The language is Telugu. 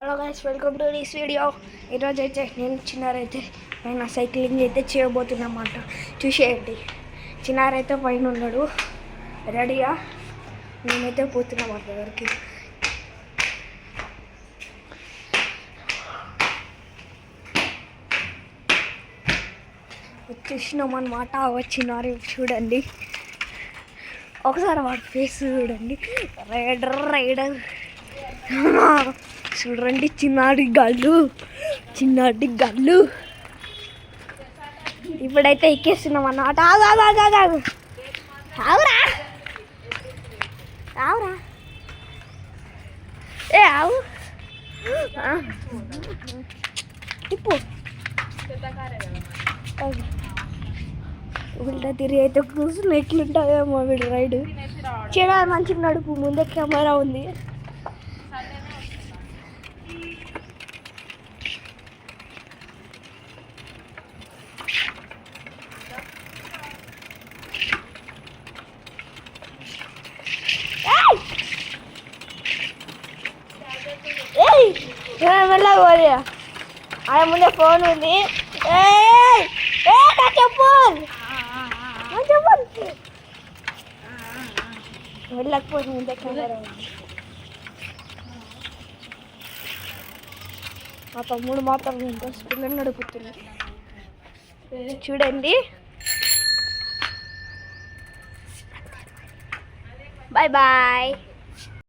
Hello guys, welcome to this video. ఈరోజు అయితే నేను చిన్నారైతే పైన సైక్లింగ్ అయితే చేయబోతున్నమాట. చూసేయండి, చిన్నారైతే పైన ఉన్నాడు రెడీగా. నేనైతే పోతున్నామాట దగ్గరికి. వచ్చేసినామన్నమాట. వచ్చినారు చూడండి, ఒకసారి వాడి ఫేస్ చూడండి. రైడర్ చూడండి, చిన్నాడి గల్లు ఇప్పుడైతే ఎక్కేస్తున్నాం అన్నమాట. ఆవురా ఏ ఆవు ఇప్పుడు వీళ్ళ తిరిగి అయితే కూర్చుని ఎట్లుంటుందేమో వీడు రైడ్ చేయడానికి. మంచిగా నడుపు, ముందే కెమెరా ఉంది. మెల్లగా పోయా, ఆయన ముందే ఫోన్ ఉంది. చెప్పు వెళ్ళకపోతే ముందే కెమెరా ఉంది. మా తమ్ముడు మాత్రం ఎంతో స్పీడ్గా నడుపుతుంది చూడండి. Bye bye.